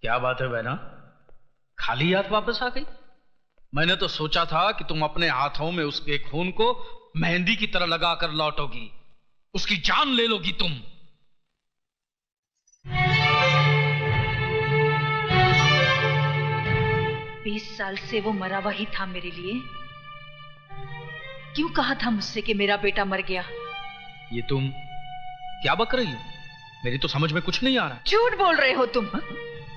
क्या बात है बहना, खाली हाथ वापस आ गई? मैंने तो सोचा था कि तुम अपने हाथों में उसके खून को मेहंदी की तरह लगाकर लौटोगी, उसकी जान ले लोगी तुम। 20 साल से वो मरा हुआ ही था मेरे लिए। क्यों कहा था मुझसे कि मेरा बेटा मर गया? ये तुम क्या बक रही हो? मेरी तो समझ में कुछ नहीं आ रहा। झूठ बोल रहे हो तुम।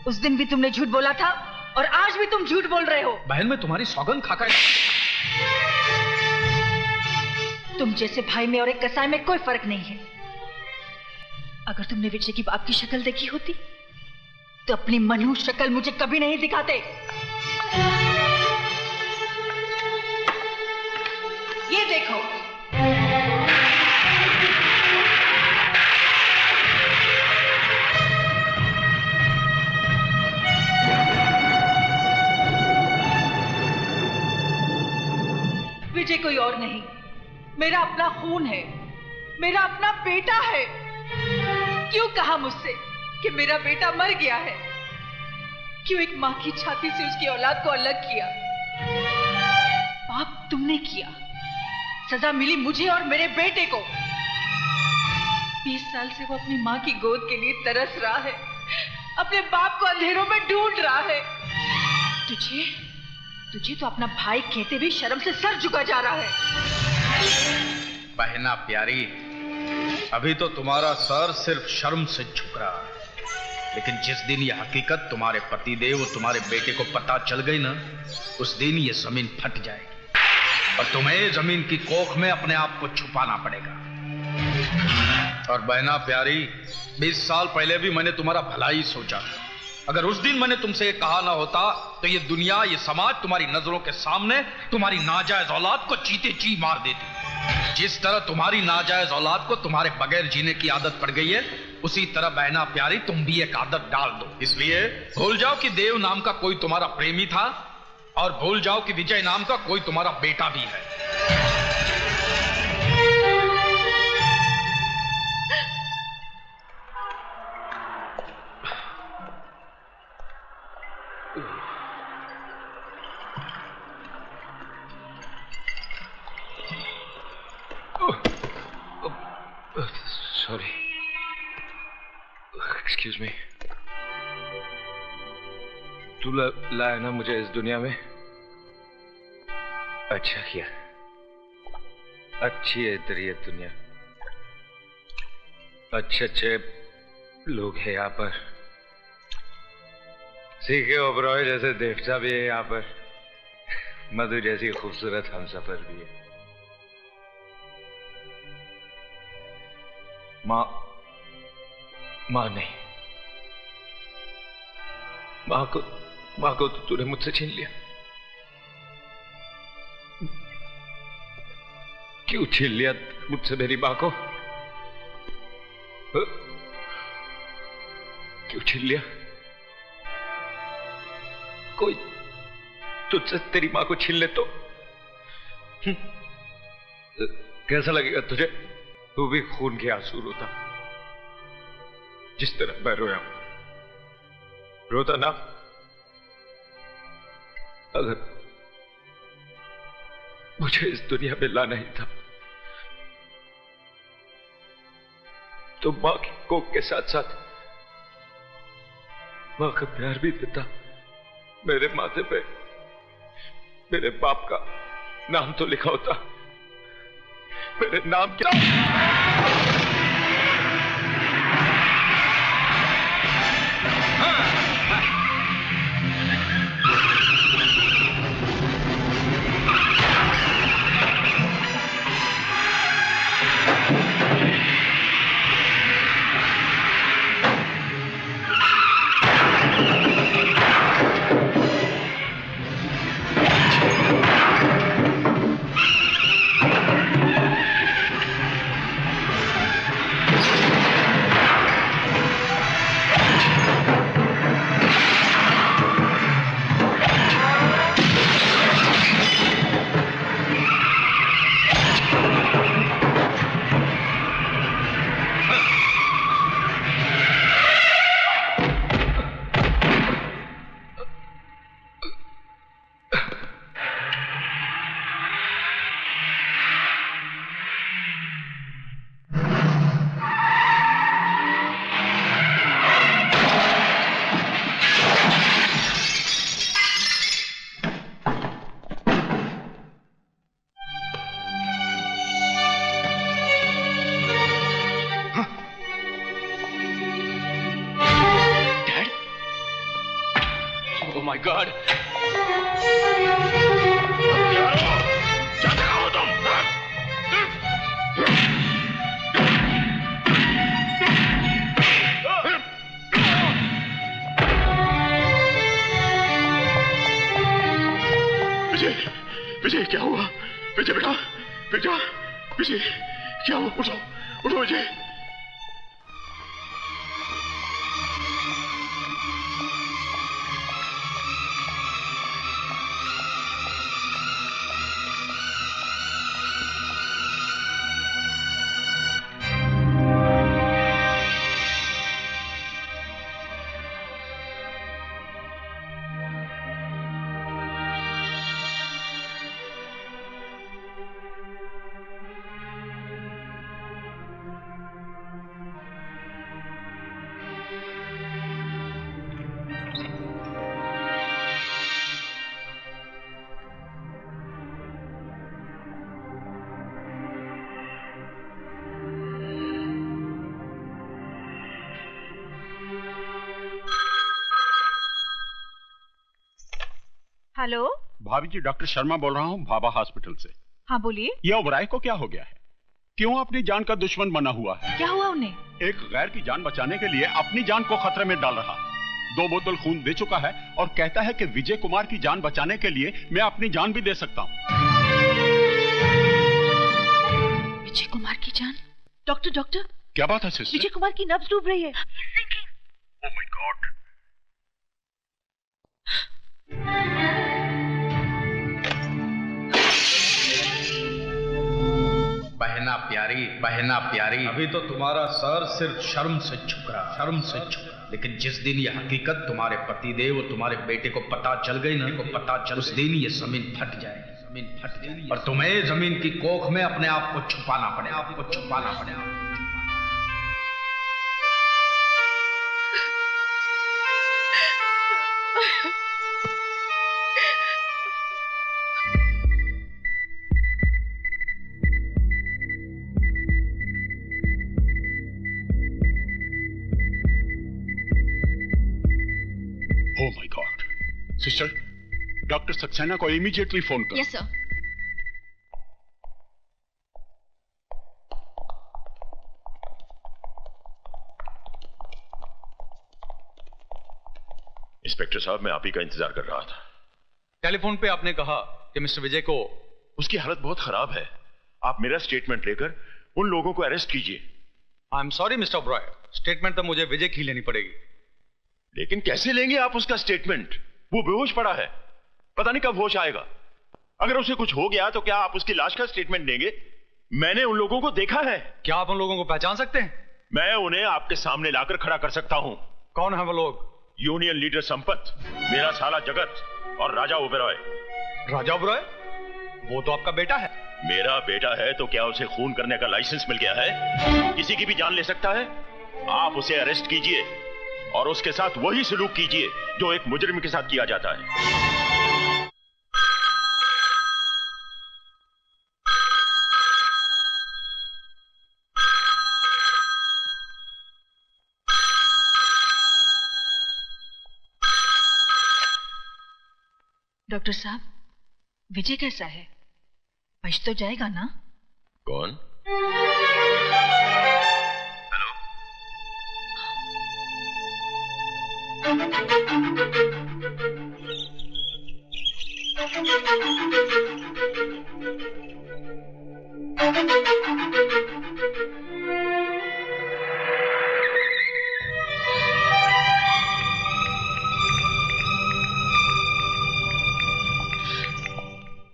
उस दिन भी तुमने झूठ बोला था और आज भी तुम झूठ बोल रहे हो। बहन, मैं तुम्हारी सौगंध खाकर। तुम जैसे भाई में और एक कसाई में कोई फर्क नहीं है। अगर तुमने विजय की बाप की शक्ल देखी होती तो अपनी मनहूस शक्ल मुझे कभी नहीं दिखाते। ये देखो, विजय कोई और नहीं, मेरा अपना खून है, मेरा अपना बेटा है। क्यों कहा मुझसे कि मेरा बेटा मर गया है? क्यों एक मां की छाती से उसकी औलाद को अलग किया? पाप तुमने किया, सजा मिली मुझे और मेरे बेटे को। 20 साल से वो अपनी मां की गोद के लिए तरस रहा है, अपने बाप को अंधेरों में ढूंढ रहा है। तुझे तो अपना भाई कहते भी शर्म से सर झुका जा रहा है। बहना प्यारी, अभी तो तुम्हारा सर सिर्फ शर्म से झुक रहा है, लेकिन जिस दिन ये हकीकत तुम्हारे पतिदेव और तुम्हारे बेटे को पता चल गई ना, उस दिन ये जमीन फट जाएगी और तुम्हें जमीन की कोख में अपने आप को छुपाना पड़ेगा। और बहना प्यारी, 20 साल पहले भी मैंने तुम्हारा भला ही सोचा था। अगर उस दिन मैंने तुमसे ये कहा ना होता तो ये दुनिया, ये समाज तुम्हारी नजरों के सामने तुम्हारी नाजायज औलाद को चीते ची मार देती। जिस तरह तुम्हारी नाजायज औलाद को तुम्हारे बगैर जीने की आदत पड़ गई है, उसी तरह बहना प्यारी तुम भी एक आदत डाल दो। इसलिए भूल जाओ कि देव नाम का कोई तुम्हारा प्रेमी था और भूल जाओ कि विजय नाम का कोई तुम्हारा बेटा भी है। Sorry, excuse me. तू लाया ना मुझे इस दुनिया में? अच्छा किया, अच्छी है तेरी ये दुनिया, अच्छे अच्छे लोग हैं यहाँ पर, सीखे ओबरॉय जैसे देवता भी है यहाँ पर, मधु जैसी खूबसूरत हमसफर भी है। माँ नहीं, माँ को तो तूने मुझसे छीन लिया। क्यों छीन लिया मुझसे मेरी माँ को? क्यों छीन लिया? कोई तुझसे तेरी माँ को छीन ले तो कैसा लगेगा तुझे? तू भी खून के आंसू रोता जिस तरह मैं रोया, रोता ना? अगर मुझे इस दुनिया में लाना ही था तो मां की कोख के साथ साथ मां का प्यार भी देता। मेरे माथे पे मेरे बाप का नाम तो लिखा होता। मेरे नाम क्या? My God! क्या हो तुम? विजय, विजय क्या हुआ? विजय बेटा, विजय, विजय क्या हुआ? उठो, उठो विजय। हेलो, भाभी जी, डॉक्टर शर्मा बोल रहा हूँ भाभा हॉस्पिटल से। हाँ बोलिए। ये ओबराय को क्या हो गया है? क्यों अपनी जान का दुश्मन बना हुआ है? क्या हुआ उन्हें? एक गैर की जान बचाने के लिए अपनी जान को खतरे में डाल रहा। 2 बोतल खून दे चुका है और कहता है कि विजय कुमार की जान बचाने के लिए मैं अपनी जान भी दे सकता हूँ। विजय कुमार की जान? डॉक्टर, डॉक्टर, क्या बात है सिस्टर? विजय कुमार की नब्ज डूब रही है। Oh my God! बहना प्यारी, अभी तो तुम्हारा सर सिर्फ शर्म से झुक रहा, लेकिन जिस दिन ये हकीकत तुम्हारे पतिदेव तुम्हारे बेटे को पता चल गई ना, उस दिन ये जमीन फट जाएगी, और तुम्हें जमीन की कोख में अपने आप को छुपाना पड़ेगा। Oh my God! Sister, doctor Saxena को इमीडिएटली फोन करो। Yes sir. इंस्पेक्टर साहब, मैं आप ही का इंतजार कर रहा था। टेलीफोन पे आपने कहा कि मिस्टर विजय को उसकी हालत बहुत खराब है। आप मेरा स्टेटमेंट लेकर उन लोगों को अरेस्ट कीजिए। I am sorry mister Oberoi, statement तो मुझे विजय की लेनी पड़ेगी। लेकिन कैसे लेंगे आप उसका स्टेटमेंट? वो बेहोश पड़ा है, पता नहीं कब होश आएगा। अगर उसे कुछ हो गया तो क्या आप उसकी लाश का स्टेटमेंट देंगे? मैंने उन लोगों को देखा है। क्या आप उन लोगों को पहचान सकते हैं? मैं उन्हें आपके सामने लाकर खड़ा कर सकता हूं। कौन है वो लोग? यूनियन लीडर संपत, मेरा साला जगत और राजा ओबेरॉय। राजा ओबेरॉय? वो तो आपका बेटा है। मेरा बेटा है तो क्या उसे खून करने का लाइसेंस मिल गया है? किसी की भी जान ले सकता है। आप उसे अरेस्ट कीजिए और उसके साथ वही सलूक कीजिए जो एक मुजरिम के साथ किया जाता है। डॉक्टर साहब, विजय कैसा है? बच तो जाएगा ना? कौन?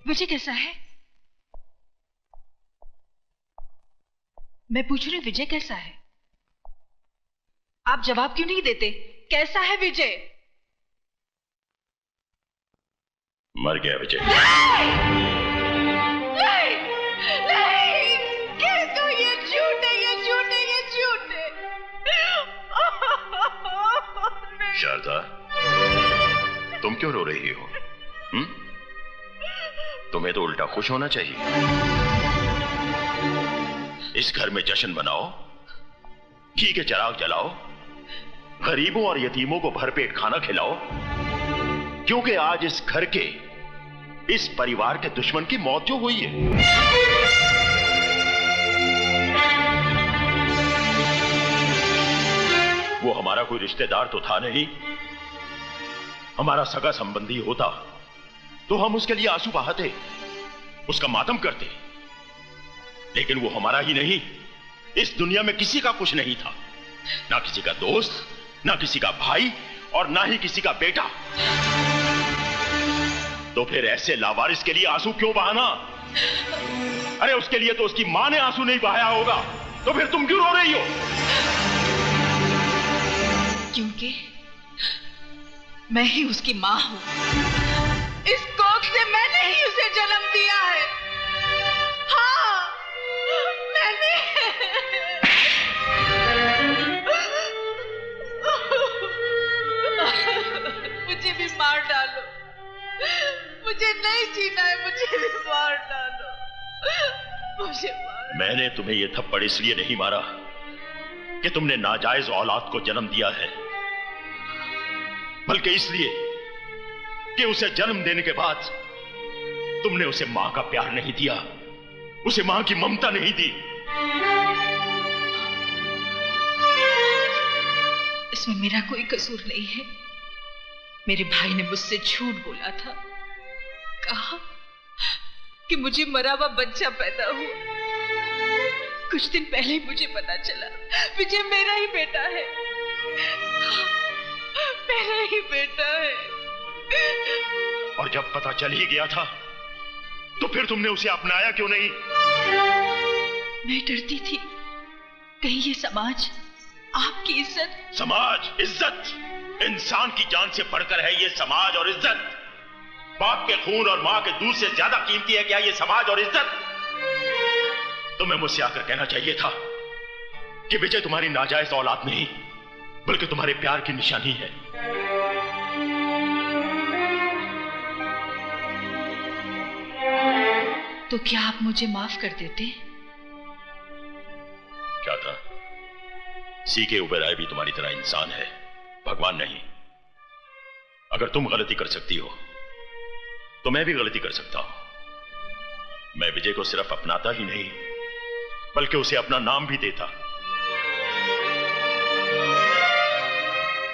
विजय कैसा है? मैं पूछ रही हूं, विजय कैसा है? आप जवाब क्यों नहीं देते? कैसा है विजय? मर गया विजय। नहीं, नहीं, कह दो ये झूठ है, ये झूठ है, ये झूठ है। शारदा, तुम क्यों रो रही हो? तुम्हें तो उल्टा खुश होना चाहिए। इस घर में जश्न मनाओ, घी के चिराग जलाओ, गरीबों और यतीमों को भरपेट खाना खिलाओ, क्योंकि आज इस घर के, इस परिवार के दुश्मन की मौत जो हुई है, वो हमारा कोई रिश्तेदार तो था नहीं। हमारा सगा संबंधी होता तो हम उसके लिए आंसू बहाते, उसका मातम करते, लेकिन वो हमारा ही नहीं, इस दुनिया में किसी का कुछ नहीं था, ना किसी का दोस्त, ना किसी का भाई, और ना ही किसी का बेटा। तो फिर ऐसे लावारिस के लिए आंसू क्यों बहाना? अरे उसके लिए तो उसकी मां ने आंसू नहीं बहाया होगा, तो फिर तुम क्यों रो रही हो? क्योंकि मैं ही उसकी मां हूं। इस कोख से मैंने ही उसे जन्म दिया है। हाँ, मैंने। मुझे भी मार डालो, मुझे नहीं जीना है, मुझे भी मार डालो, मुझे मार। मैंने तुम्हें यह थप्पड़ इसलिए नहीं मारा कि तुमने नाजायज औलाद को जन्म दिया है, बल्कि इसलिए कि उसे जन्म देने के बाद तुमने उसे मां का प्यार नहीं दिया, उसे मां की ममता नहीं दी। इसमें मेरा कोई कसूर नहीं है। मेरे भाई ने मुझसे झूठ बोला था, कहा कि मुझे मरा हुआ बच्चा पैदा हुआ। कुछ दिन पहले ही मुझे पता चला विजय मेरा ही बेटा है, मेरा ही बेटा है। और जब पता चल ही गया था तो फिर तुमने उसे अपनाया क्यों नहीं? मैं डरती थी कहीं ये समाज आपकी इज्जत। समाज, इज्जत, इंसान की जान से बढ़कर है ये समाज और इज्जत। बाप के खून और मां के दूध से ज्यादा कीमती है क्या ये समाज और इज्जत? तुम्हें मुझसे आकर कहना चाहिए था कि विजय तुम्हारी नाजायज औलाद नहीं, बल्कि तुम्हारे प्यार की निशानी है। तो क्या आप मुझे माफ कर देते? क्या था? सीके उबेराय भी तुम्हारी तरह इंसान है, भगवान नहीं। अगर तुम गलती कर सकती हो तो मैं भी गलती कर सकता हूं। मैं विजय को सिर्फ अपनाता ही नहीं, बल्कि उसे अपना नाम भी देता।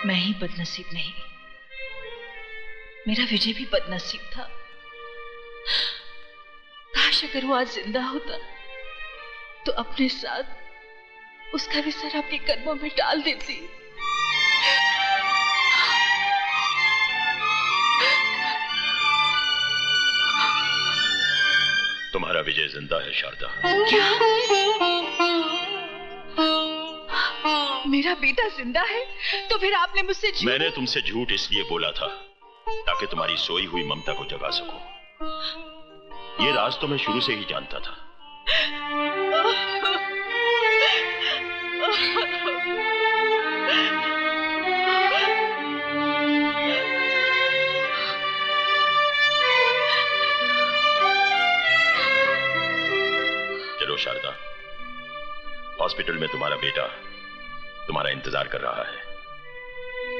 मैं ही बदनसीब नहीं, मेरा विजय भी बदनसीब था। काश अगर वो आज जिंदा होता तो अपने साथ उसका भी सर अपने कदमों में डाल देती। तुम्हारा विजय जिंदा है शारदा। क्या? मेरा बेटा जिंदा है? तो फिर आपने मुझसे झूठ? मैंने तुमसे झूठ इसलिए बोला था ताकि तुम्हारी सोई हुई ममता को जगा सकूं। ये राज तो मैं शुरू से ही जानता था। चलो शारदा, हॉस्पिटल में तुम्हारा बेटा तुम्हारा इंतजार कर रहा है।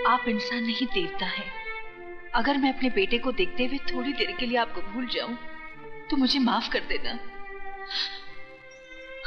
आप इंसान नहीं, देवता है। अगर मैं अपने बेटे को देखते हुए थोड़ी देर के लिए आपको भूल जाऊं तो मुझे माफ कर देना।